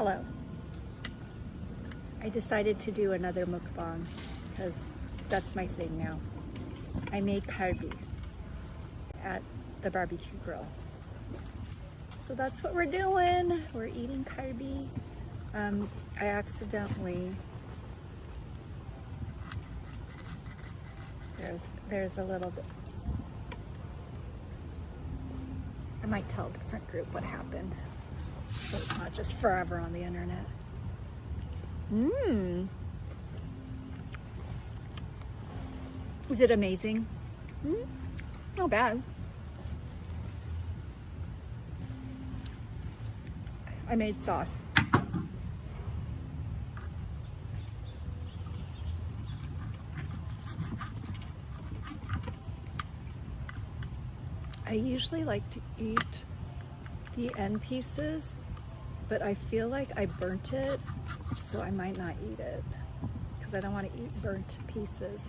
Hello. I decided to do another mukbang because that's my thing now. I made kalbi at the barbecue grill. So that's what we're doing. We're eating kalbi. I accidentally, there's a little bit. I might tell a different group what happened, so it's not just forever on the internet. Is it amazing? Not bad. I made sauce. I usually like to eat the end pieces, but I feel like I burnt it, so I might not eat it because I don't want to eat burnt pieces.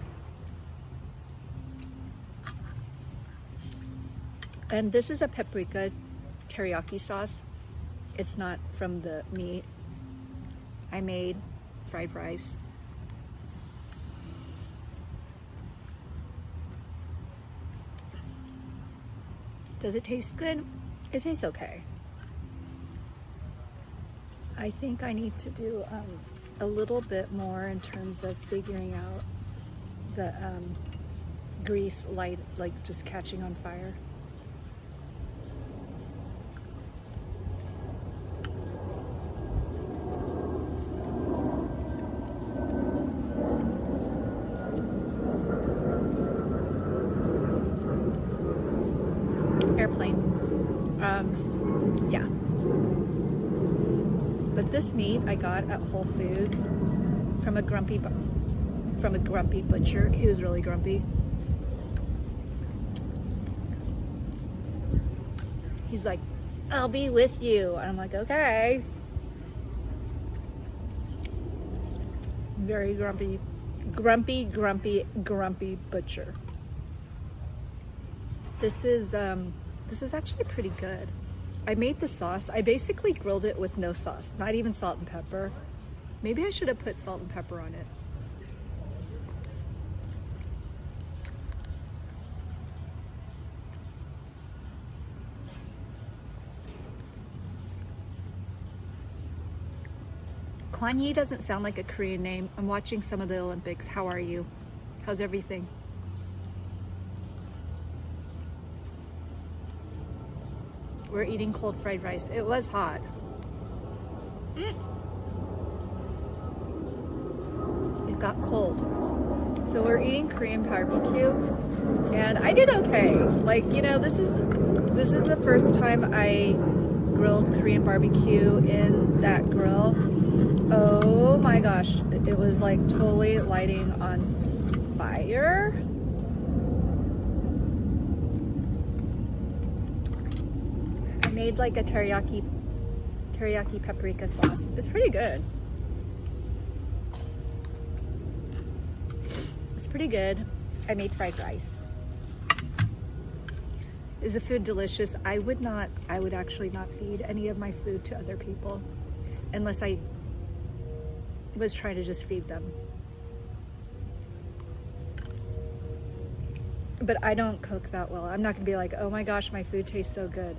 And this is a paprika teriyaki sauce. It's not from the meat. I made fried rice. Does it taste good? It tastes okay. I think I need to do a little bit more in terms of figuring out the grease light, like just catching on fire. Airplane. Yeah. But this meat I got at Whole Foods from a grumpy butcher. He was really grumpy. He's like, "I'll be with you," and I'm like, "Okay." Very grumpy butcher. This is actually pretty good. I made the sauce. I basically grilled it with no sauce, not even salt and pepper. Maybe I should have put salt and pepper on it. Kwan Yi doesn't sound like a Korean name. I'm watching some of the Olympics. How are you? How's everything? We're eating cold fried rice. It was hot. It got cold. So we're eating Korean barbecue, and I did okay. Like, you know, this is the first time I grilled Korean barbecue in that grill. Oh my gosh, it was like totally lighting on fire. Made like a teriyaki paprika sauce. It's pretty good. It's pretty good. I made fried rice. Is the food delicious? I would actually not feed any of my food to other people unless I was trying to just feed them. But I don't cook that well. I'm not gonna be like, "Oh my gosh, my food tastes so good."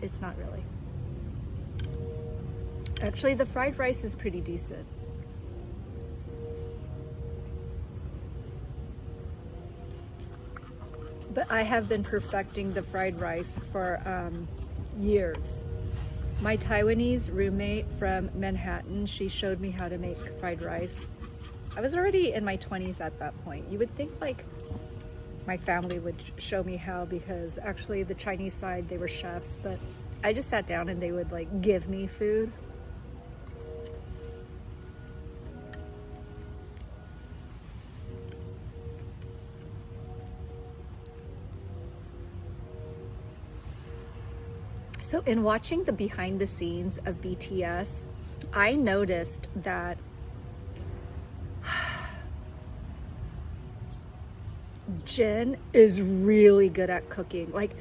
It's not really. Actually, the fried rice is pretty decent. But I have been perfecting the fried rice for years. My Taiwanese roommate from Manhattan, she showed me how to make fried rice. I was already in my 20s at that point. You would think like my family would show me how, because actually the Chinese side, they were chefs, but I just sat down and they would like give me food. So in watching the behind the scenes of BTS, I noticed that Jin is really good at cooking. Like,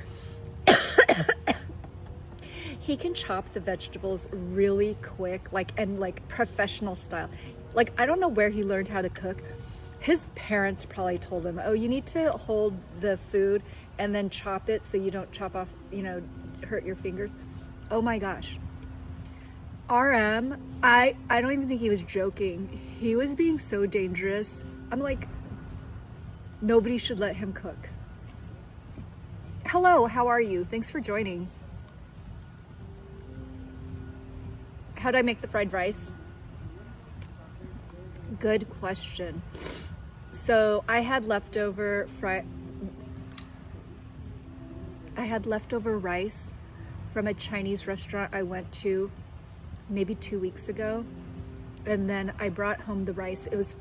he can chop the vegetables really quick, and professional style. Like, I don't know where he learned how to cook. His parents probably told him, oh, you need to hold the food and then chop it so you don't chop off, hurt your fingers. Oh my gosh. RM, I don't even think he was joking. He was being so dangerous. I'm like, nobody should let him cook. Hello, how are you? Thanks for joining. How do I make the fried rice? Good question. So I had leftover rice from a Chinese restaurant I went to maybe 2 weeks ago. And then I brought home the rice. It was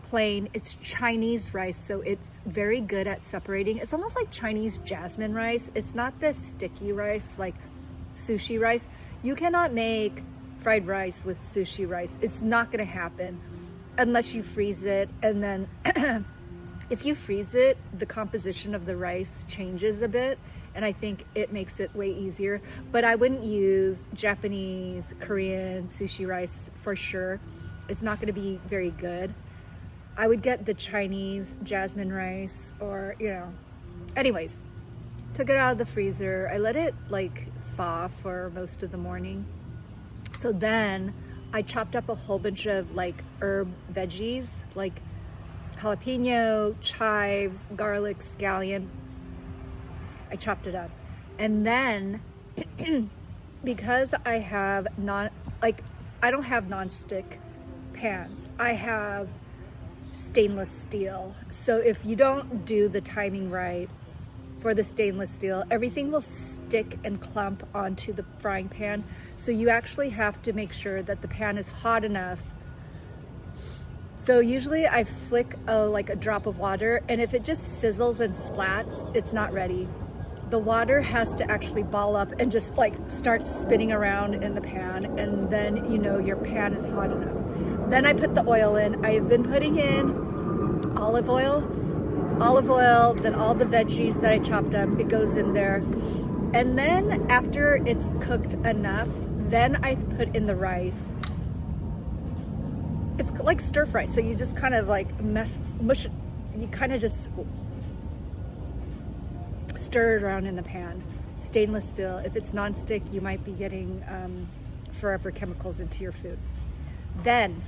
plain. It's Chinese rice, so it's very good at separating. It's almost like Chinese jasmine rice. It's not the sticky rice like sushi rice. You cannot make fried rice with sushi rice. It's not gonna happen unless you freeze it. And then if you freeze it, the composition of the rice changes a bit, and I think it makes it way easier. But I wouldn't use Japanese, Korean sushi rice for sure. It's not gonna be very good. I would get the Chinese jasmine rice, or, anyways, took it out of the freezer. I let it thaw for most of the morning. So then I chopped up a whole bunch of herb veggies, like jalapeno, chives, garlic, scallion. I chopped it up. And then because I have I don't have non-stick pans. I have stainless steel. So if you don't do the timing right for the stainless steel, everything will stick and clump onto the frying pan. So you actually have to make sure that the pan is hot enough. So usually I flick a drop of water, and if it just sizzles and splats, it's not ready. The water has to actually ball up and just start spinning around in the pan, and then your pan is hot enough. Then I put the oil in. I've been putting in olive oil, then all the veggies that I chopped up, it goes in there. And then after it's cooked enough, then I put in the rice. It's like stir fry, so you just kind of mush it. You kind of just stir it around in the pan. Stainless steel. If it's non-stick, you might be getting forever chemicals into your food. Then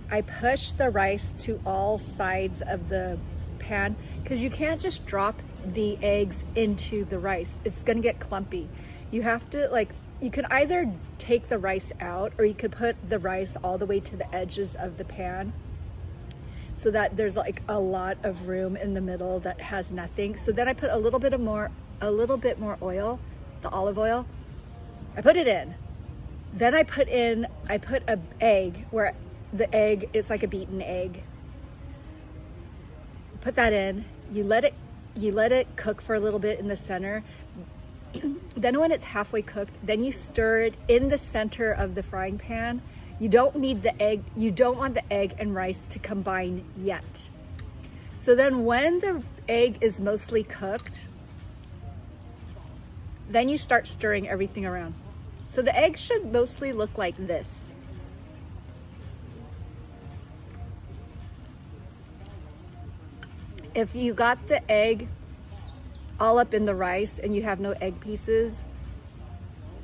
I push the rice to all sides of the pan, because you can't just drop the eggs into the rice. It's gonna get clumpy. You have to you could either take the rice out, or you could put the rice all the way to the edges of the pan so that there's a lot of room in the middle that has nothing. So then I put a little bit more oil, the olive oil. I put it in. Then I put an egg, where the egg is like a beaten egg. Put that in. You let it cook for a little bit in the center. Then when it's halfway cooked, then you stir it in the center of the frying pan. You don't need the egg. You don't want the egg and rice to combine yet. So then when the egg is mostly cooked, then you start stirring everything around. So the egg should mostly look like this. If you got the egg all up in the rice and you have no egg pieces,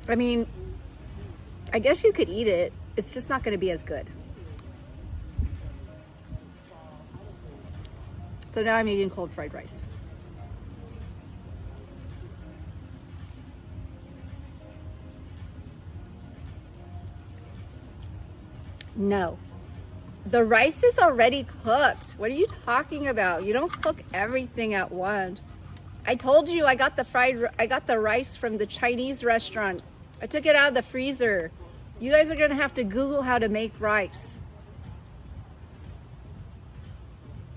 I mean, I guess you could eat it. It's just not going to be as good. So now I'm eating cold fried rice. No. The rice is already cooked. What are you talking about? You don't cook everything at once. I told you I got the rice from the Chinese restaurant. I took it out of the freezer. You guys are gonna have to Google how to make rice.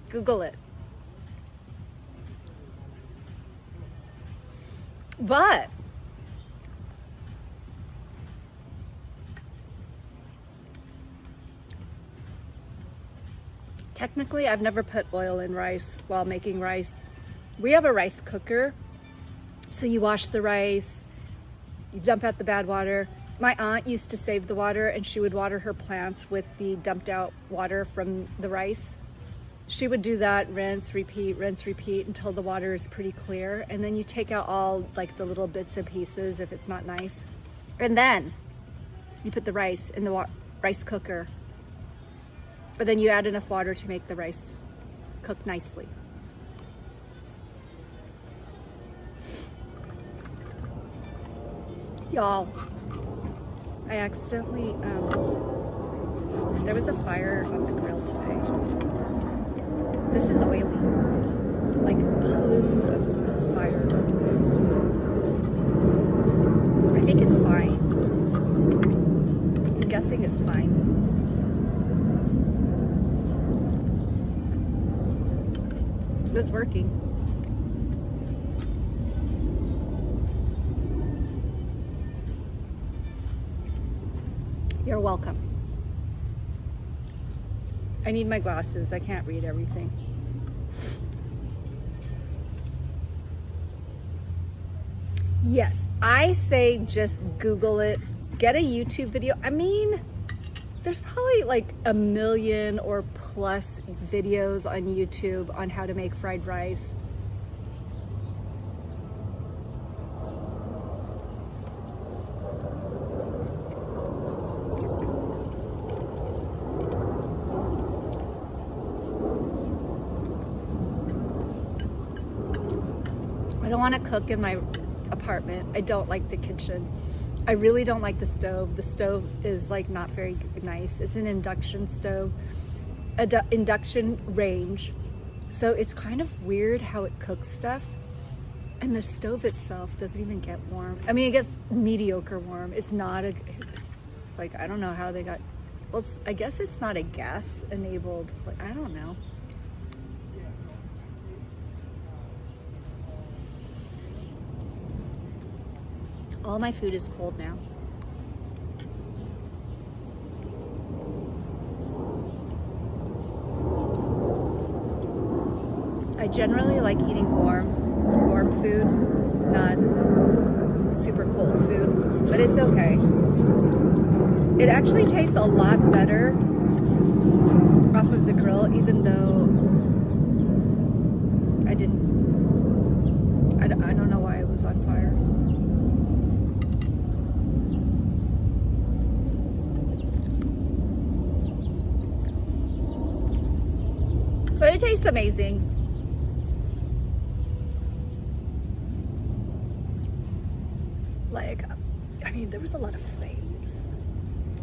Google it. But technically, I've never put oil in rice while making rice. We have a rice cooker, so you wash the rice, You dump out the bad water. My aunt used to save the water, and she would water her plants with the dumped out water from the rice. She would do that, rinse, repeat, until the water is pretty clear. And then you take out all like the little bits and pieces if it's not nice. And then you put the rice in the rice cooker. But then you add enough water to make the rice cook nicely. Y'all, I accidentally, there was a fire on the grill today. This is oily, like plumes of fire. I think it's fine. I'm guessing it's fine. It was working. You're welcome. I need my glasses. I can't read everything. Yes, I say just Google it. Get a YouTube video. I mean, there's probably like 1 million or plus videos on YouTube on how to make fried rice. I don't want to cook in my apartment. I don't like the kitchen. I really don't like the stove. The stove is like not very nice. It's an induction stove, induction range. So it's kind of weird how it cooks stuff. And the stove itself doesn't even get warm. I mean, it gets mediocre warm. It's not a, it's like, I don't know how they got, well, I guess it's not a gas enabled, like, I don't know. All my food is cold now. I generally like eating warm food, not super cold food, but it's okay. It actually tastes a lot better off of the grill, even though I don't know why it was on fire. But it tastes amazing. Like, I mean, there was a lot of flames.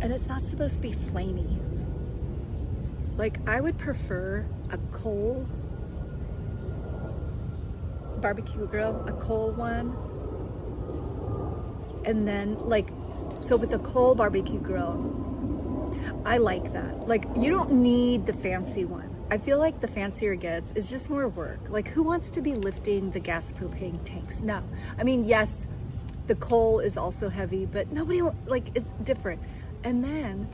And it's not supposed to be flamey. Like, I would prefer a coal barbecue grill, a coal one. And then, like, so with a coal barbecue grill, I like that. Like, you don't need the fancy one. I feel like the fancier it gets, it's just more work. Like, who wants to be lifting the gas propane tanks? No. I mean, yes, the coal is also heavy, but nobody, like, it's different. And then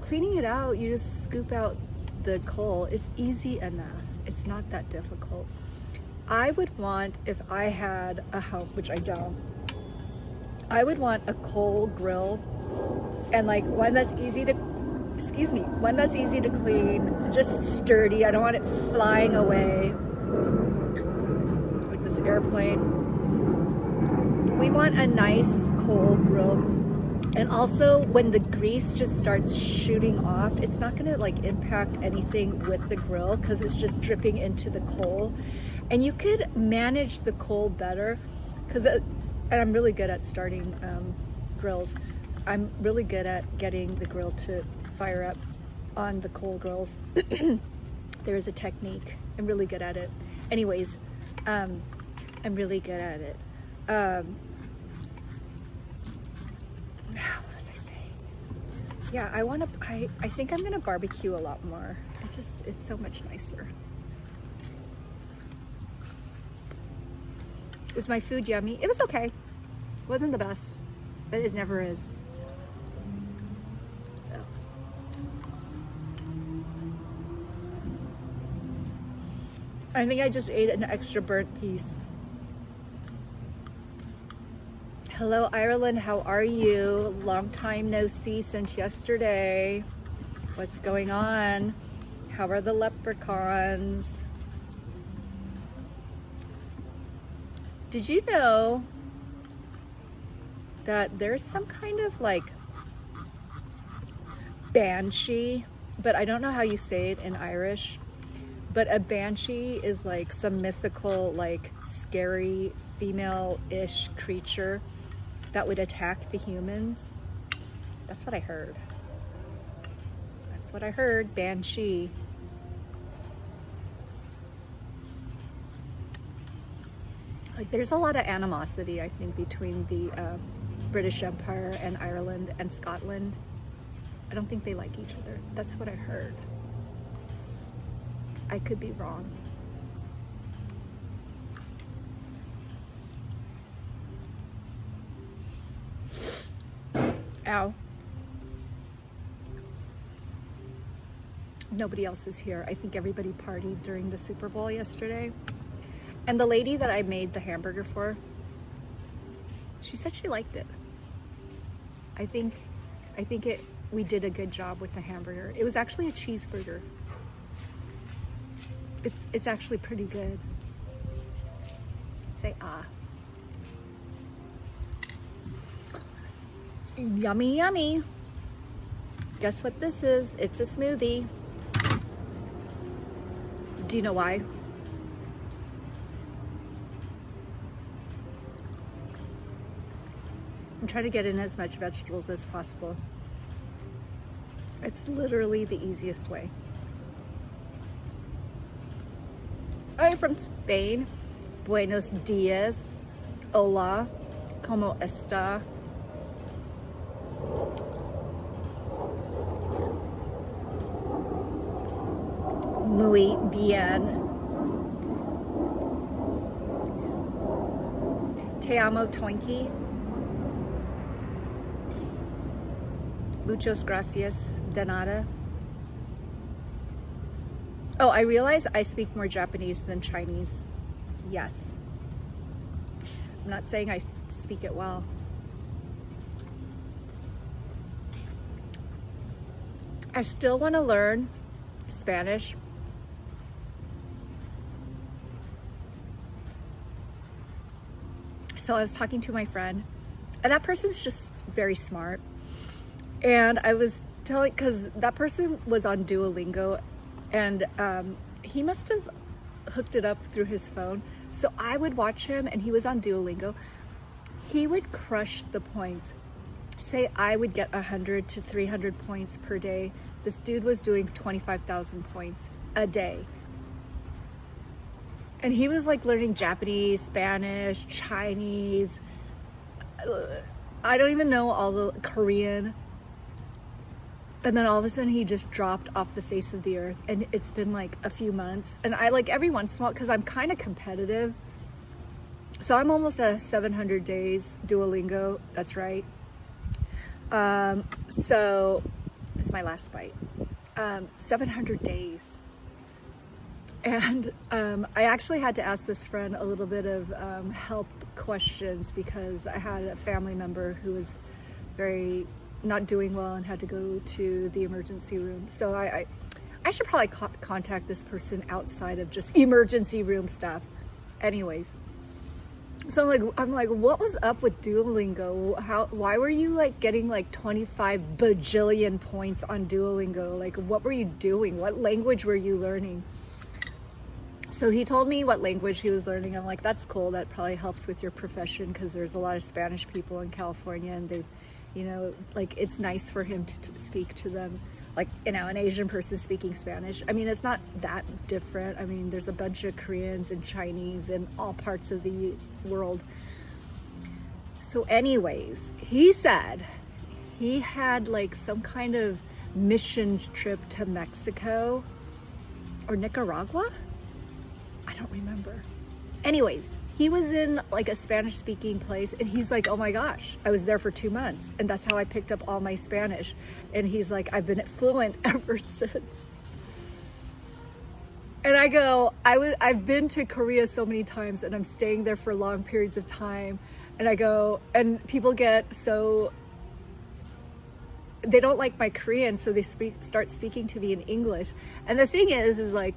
cleaning it out, you just scoop out the coal. It's easy enough. It's not that difficult. I would want, if I had a home, which I don't, I would want a coal grill and like one that's easy to, one that's easy to clean, just sturdy. I don't want it flying away like this airplane. We want a nice coal grill. And also when the grease just starts shooting off, it's not gonna like impact anything with the grill because it's just dripping into the coal. And you could manage the coal better because I'm really good at starting grills. I'm really good at getting the grill to fire up on the coal grills. There is a technique. I'm really good at it. Anyways, I'm really good at it. What was I saying? Yeah, I think I'm gonna barbecue a lot more. It's so much nicer. Was my food yummy? It was okay. It wasn't the best, but it never is. I think I just ate an extra burnt piece. Hello, Ireland. How are you? Long time no see since yesterday. What's going on? How are the leprechauns? Did you know that there's some kind of like banshee, but I don't know how you say it in Irish, but a banshee is like some mythical, like scary female-ish creature that would attack the humans? That's what I heard. That's what I heard, banshee. Like there's a lot of animosity, I think, between the British Empire and Ireland and Scotland. I don't think they like each other. That's what I heard. I could be wrong. Ow. Nobody else is here. I think everybody partied during the Super Bowl yesterday. And the lady that I made the hamburger for, she said she liked it. I think we did a good job with the hamburger. It was actually a cheeseburger. It's actually pretty good. Say ah. Yummy, yummy. Guess what this is? It's a smoothie. Do you know why? I'm trying to get in as much vegetables as possible. It's literally the easiest way. I'm from Spain. Buenos dias. Hola. ¿Cómo está? Muy bien. Te amo, Twinkie. Muchas gracias, de nada. Oh, I realize I speak more Japanese than Chinese. Yes. I'm not saying I speak it well. I still want to learn Spanish. So I was talking to my friend, and that person's just very smart. And I was telling, because that person was on Duolingo, and he must have hooked it up through his phone. So I would watch him, and he was on Duolingo. He would crush the points. Say I would get 100 to 300 points per day. This dude was doing 25,000 points a day. And he was like learning Japanese, Spanish, Chinese. I don't even know all the Korean. And then all of a sudden he just dropped off the face of the earth. And it's been like a few months. And I like every once in a while, because I'm kind of competitive. So I'm almost at 700 days Duolingo. That's right. So this is my last bite. 700 days. And I actually had to ask this friend a little bit of help questions, because I had a family member who was very not doing well and had to go to the emergency room. So I should probably contact this person outside of just emergency room stuff. Anyways, so I'm like, what was up with Duolingo? Why were you like getting like 25 bajillion points on Duolingo? Like, what were you doing? What language were you learning? So he told me what language he was learning. I'm like, that's cool. That probably helps with your profession, because there's a lot of Spanish people in California, and they've, you know, like it's nice for him to speak to them. Like, you know, an Asian person speaking Spanish. I mean, it's not that different. I mean, there's a bunch of Koreans and Chinese in all parts of the world. So anyways, he said he had like some kind of missions trip to Mexico or Nicaragua. I don't remember. Anyways, he was in like a Spanish speaking place, and he's like, oh my gosh, I was there for 2 months, and that's how I picked up all my Spanish. And he's like, I've been fluent ever since. And I go, I've been to Korea so many times and I'm staying there for long periods of time. And I go, and people get so, they don't like my Korean, so they start speaking to me in English. And the thing is like,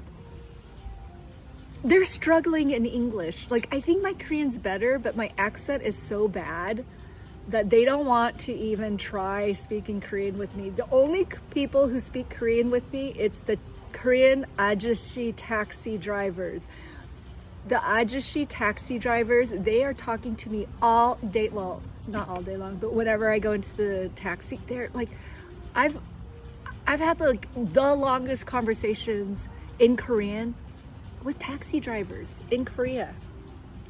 they're struggling in English. Like, I think my Korean's better, but my accent is so bad that they don't want to even try speaking Korean with me. The only people who speak Korean with me, it's the Korean ajashi taxi drivers. The ajashi taxi drivers, they are talking to me all day, well, not all day long, but whenever I go into the taxi, they're like, I've had like the longest conversations in Korean with taxi drivers in Korea.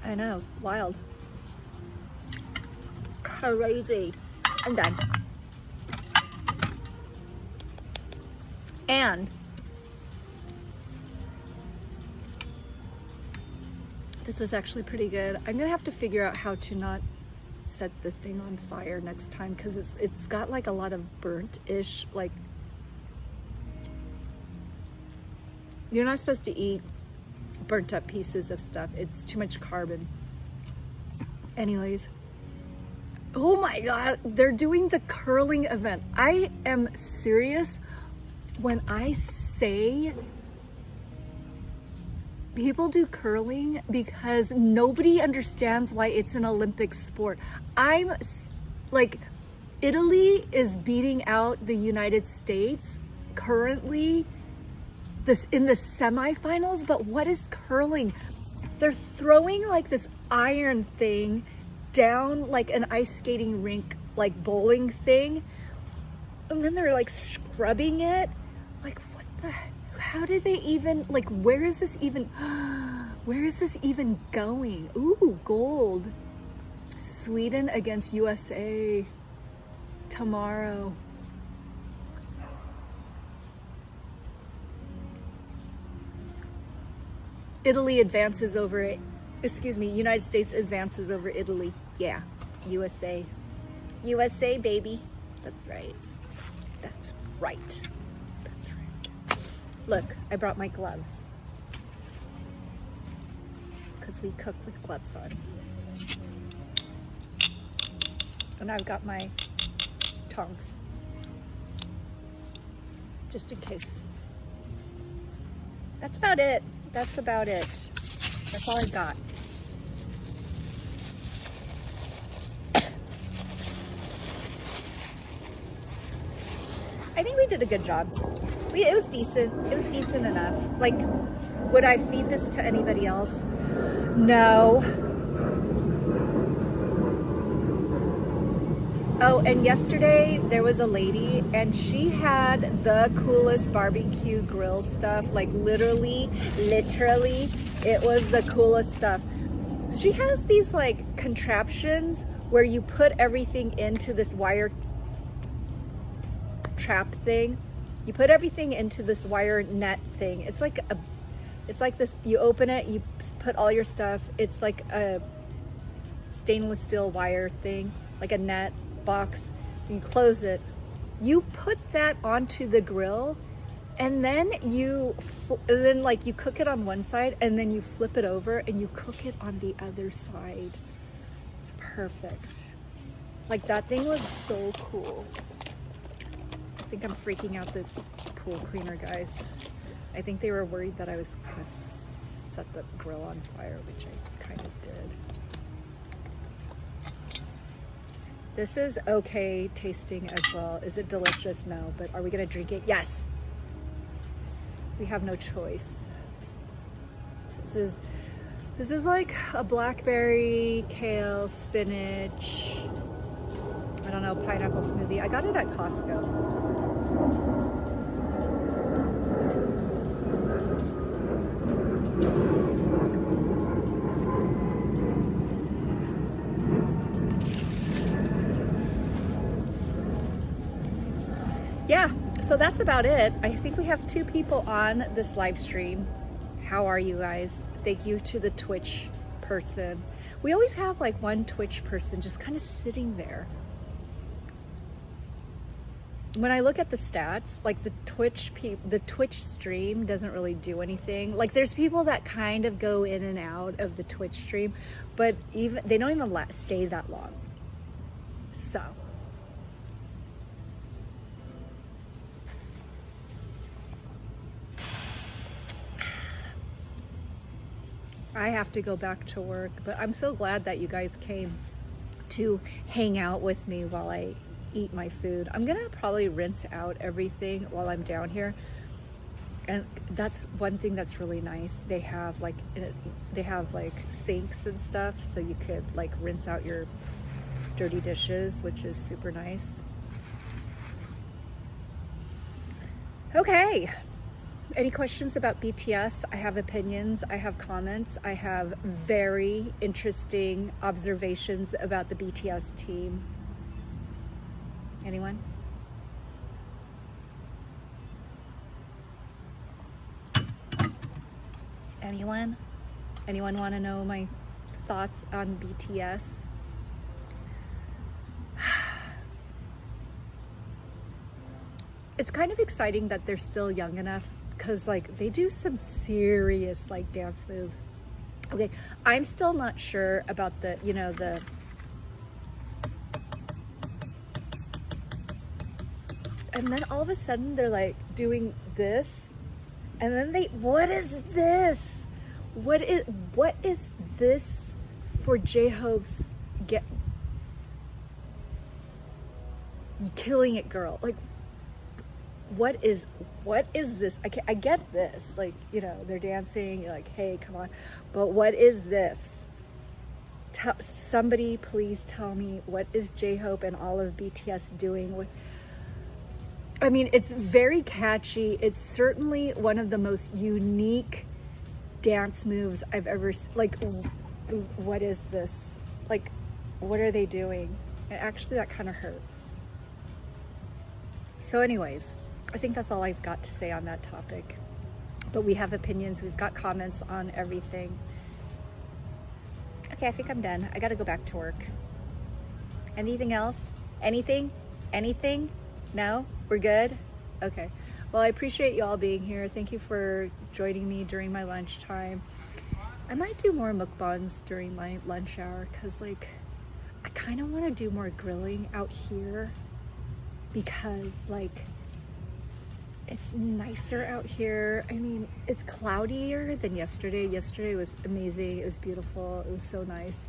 I know, wild. Crazy. I'm done. And this was actually pretty good. I'm gonna have to figure out how to not set the thing on fire next time, because it's got like a lot of burnt-ish, like, you're not supposed to eat burnt up pieces of stuff. It's too much carbon. Anyways, oh my God, they're doing the curling event. I am serious when I say people do curling because nobody understands why it's an Olympic sport. I'm like, Italy is beating out the United States currently in the semifinals, but what is curling? They're throwing like this iron thing down like an ice skating rink, like bowling thing, and then they're like scrubbing it. Like, what the, how did they even, like, where is this even going? Ooh, gold. Sweden against USA tomorrow. Italy advances over it. Excuse me, United States advances over Italy. Yeah, USA. USA, baby. That's right. That's right. That's right. Look, I brought my gloves. Because we cook with gloves on. And I've got my tongs. Just in case. That's about it. That's about it. That's all I got. I think we did a good job. It was decent. It was decent enough. Like, would I feed this to anybody else? No. Oh, and yesterday there was a lady and she had the coolest barbecue grill stuff. Like literally, it was the coolest stuff. She has these like contraptions where you put everything into this wire trap thing. You put everything into this wire net thing. It's like this, you open it, you put all your stuff. It's like a stainless steel wire thing, like a net box. You close it, you put that onto the grill, and then you cook it on one side and then you flip it over and you cook it on the other side. It's perfect. Like, that thing was so cool. I think I'm freaking out the pool cleaner guys. I think they were worried that I was gonna set the grill on fire, which I kind of did. This is okay tasting as well. Is it delicious? No, but are we gonna drink it? Yes. We have no choice. This is like a blackberry, kale, spinach, I don't know, pineapple smoothie. I got it at Costco. Yeah, so that's about it. I think we have 2 people on this live stream. How are you guys? Thank you to the Twitch person. We always have like one Twitch person just kind of sitting there. when I look at the stats, like the Twitch stream doesn't really do anything. Like there's people that kind of go in and out of the Twitch stream, but even they don't even stay that long. So I have to go back to work, but I'm so glad that you guys came to hang out with me while I eat my food. I'm gonna probably rinse out everything while I'm down here, and that's one thing that's really nice. They have like sinks and stuff, so you could like rinse out your dirty dishes, which is super nice. Okay, any questions about BTS? I have opinions, I have comments, I have very interesting observations about the BTS team. Anyone? Anyone? Anyone want to know my thoughts on BTS? It's kind of exciting that they're still young enough, because like they do some serious like dance moves. Okay, I'm still not sure about the, you know, the and then all of a sudden they're like doing this, and then what is this? What is this for J-Hope's Killing It girl? Like, what is this? I get this, like, you know, they're dancing, you're like, hey, come on, but what is this? Somebody please tell me, what is J-Hope and all of BTS doing? I mean, it's very catchy. It's certainly one of the most unique dance moves I've ever seen. Like, what is this? Like, what are they doing? And actually, that kind of hurts. So anyways, I think that's all I've got to say on that topic. But we have opinions. We've got comments on everything. Okay, I think I'm done. I got to go back to work. Anything else? Anything? Anything? No? We're good? Okay. Well, I appreciate you all being here. Thank you for joining me during my lunchtime. I might do more mukbangs during my lunch hour, because like I kind of want to do more grilling out here, because like it's nicer out here. I mean, it's cloudier than yesterday. Yesterday was amazing. It was beautiful. It was so nice.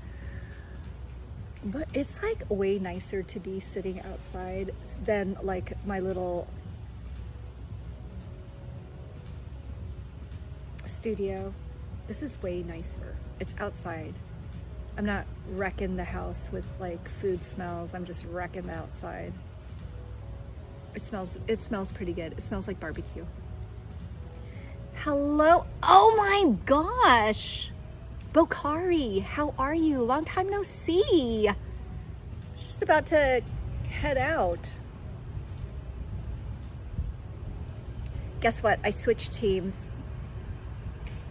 But it's like way nicer to be sitting outside than like my little studio. This is way nicer. It's outside. I'm not wrecking the house with like food smells. I'm just wrecking the outside. It smells pretty good. It smells like barbecue. Hello. Oh my gosh. Bokari, how are you? Long time no see. Just about to head out. Guess what? I switched teams.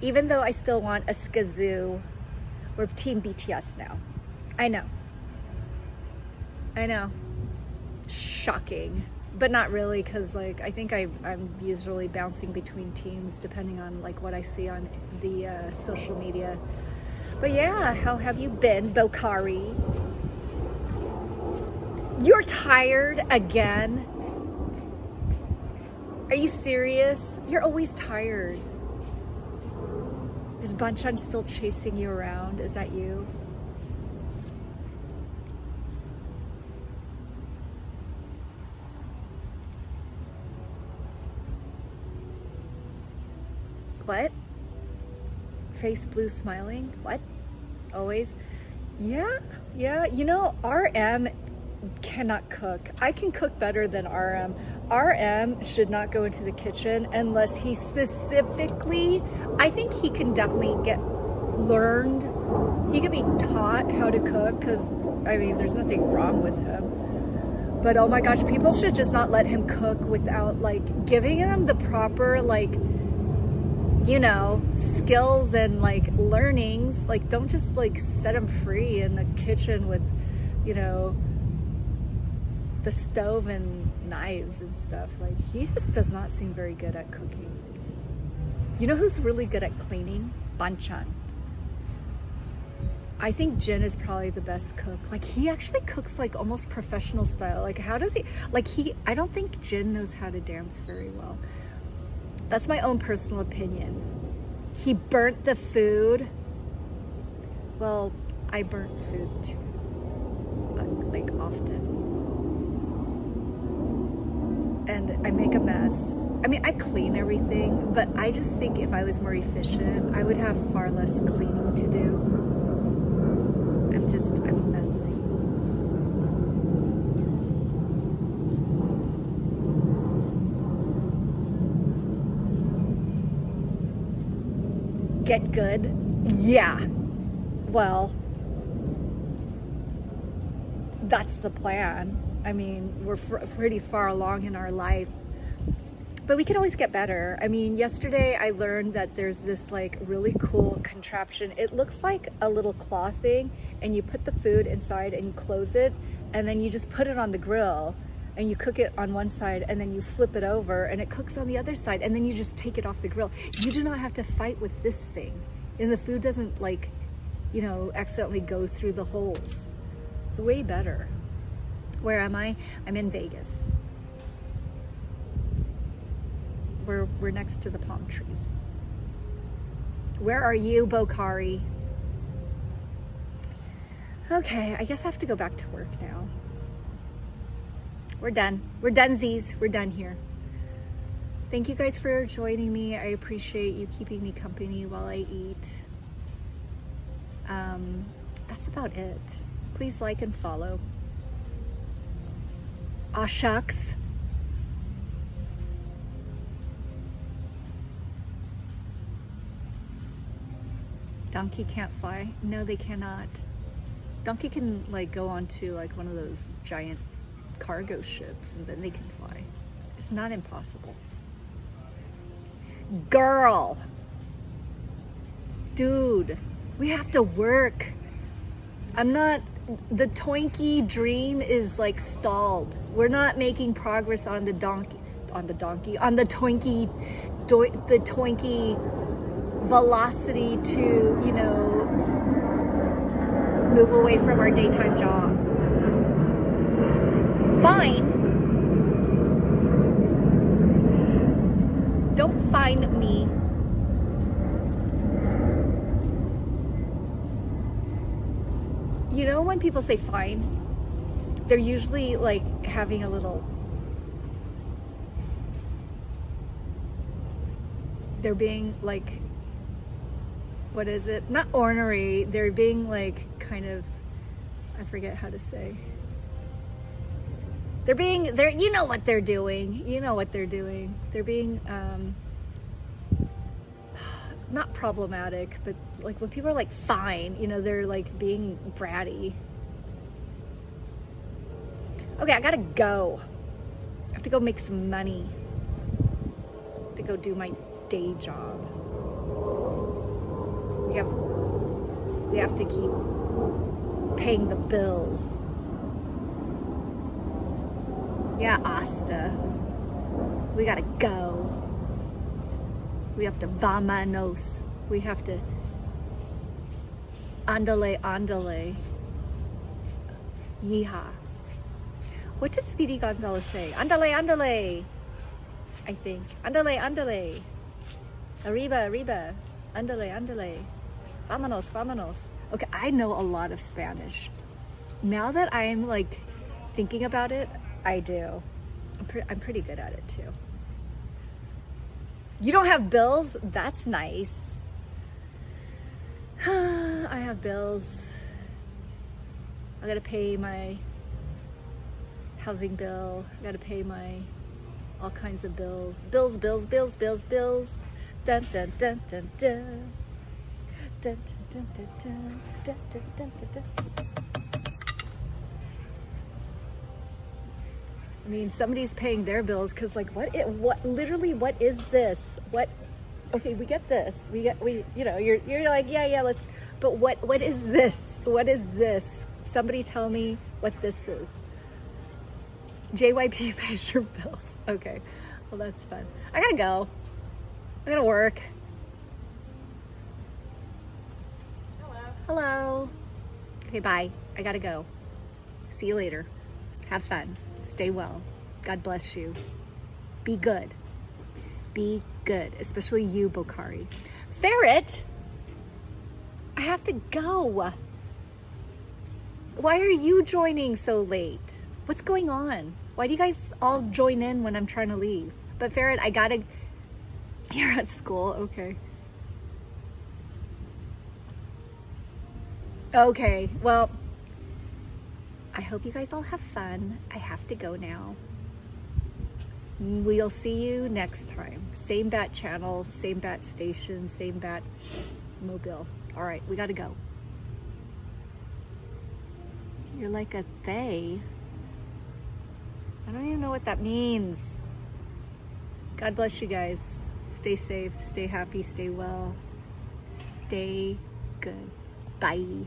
Even though I still want a skazoo, we're Team BTS now. I know. I know. Shocking. But not really, because like I think I'm usually bouncing between teams depending on like what I see on the social media. But yeah, how have you been, Bokari? You're tired again? Are you serious? You're always tired. Is Banchan still chasing you around? Is that you? What? Face blue smiling? What? Always? Yeah. You know, RM cannot cook. I can cook better than RM. RM should not go into the kitchen unless he specifically, I think he can definitely get learned. He could be taught how to cook, because, I mean, there's nothing wrong with him. But oh my gosh, people should just not let him cook without like giving him the proper like, you know, skills and like learnings. Like, don't just like set him free in the kitchen with, you know, the stove and knives and stuff. Like, he just does not seem very good at cooking. You know who's really good at cleaning? Banchan. I think Jin is probably the best cook. Like, he actually cooks like almost professional style. Like, how does he, like, I don't think Jin knows how to dance very well. That's my own personal opinion. He burnt the food. Well, I burnt food too, like often. And I make a mess. I mean, I clean everything, but I just think if I was more efficient, I would have far less cleaning to do. I'm messy. Get good? Yeah. Well, that's the plan. I mean, we're pretty far along in our life, but we can always get better. I mean, yesterday I learned that there's this like really cool contraption. It looks like a little claw thing, and you put the food inside and you close it, and then you just put it on the grill and you cook it on one side, and then you flip it over and it cooks on the other side, and then you just take it off the grill. You do not have to fight with this thing, and the food doesn't, like, you know, accidentally go through the holes. It's way better. Where am I? I'm in Vegas. We're next to the palm trees. Where are you, Bokhari? Okay, I guess I have to go back to work now. We're done. We're donesies. We're done here. Thank you guys for joining me. I appreciate you keeping me company while I eat. That's about it. Please like and follow. Aw shucks. Donkey can't fly? No, they cannot. Donkey can like go onto like one of those giant cargo ships and then they can fly. It's not impossible. Girl. Dude, we have to work. The Twinkie dream is like stalled. We're not making progress on the Twinkie velocity to, you know, move away from our daytime job. Fine. Don't find me. You know, when people say fine, they're usually like having a little, they're being like, what is it? Not ornery. They're being like kind of, I forget how to say. You know what they're doing. You know what they're doing. They're being, not problematic, but like when people are like fine, you know, they're like being bratty. Okay, I gotta go. I have to go make some money to go do my day job. We have to keep paying the bills. Yeah, Asta. We gotta go. We have to vamanos. We have to andale, andale. Yeehaw. What did Speedy Gonzalez say? Andale, andale. I think. Andale, andale. Arriba, arriba. Andale, andale. Vámonos, vámonos. Okay, I know a lot of Spanish. Now that I'm like thinking about it, I do. I'm pretty good at it too. You don't have bills? That's nice. I have bills. I gotta pay my housing bill. I gotta pay my all kinds of bills. Bills, bills, bills, bills, bills. Dun dun dun dun dun. Dun dun dun dun dun dun dun dun dun. I mean, somebody's paying their bills because, like, what literally, what is this? What? Okay, we get this. We you know, you're like, yeah, let's. But what is this? What is this? Somebody tell me what this is. JYP pays your bills. Okay, well that's fun. I gotta go. I gotta work. Hello. Okay, bye. I gotta go. See you later. Have fun. Stay well. God bless you. Be good. Be good, especially you, Bokhari. Ferret, I have to go. Why are you joining so late? What's going on? Why do you guys all join in when I'm trying to leave? But Ferret, I gotta, you're at school, okay. Okay, well, I hope you guys all have fun. I have to go now. We'll see you next time. Same bat channel, same bat station, same bat mobile. All right, we gotta go. You're like a they. I don't even know what that means. God bless you guys. Stay safe, stay happy, stay well, stay good. Bye.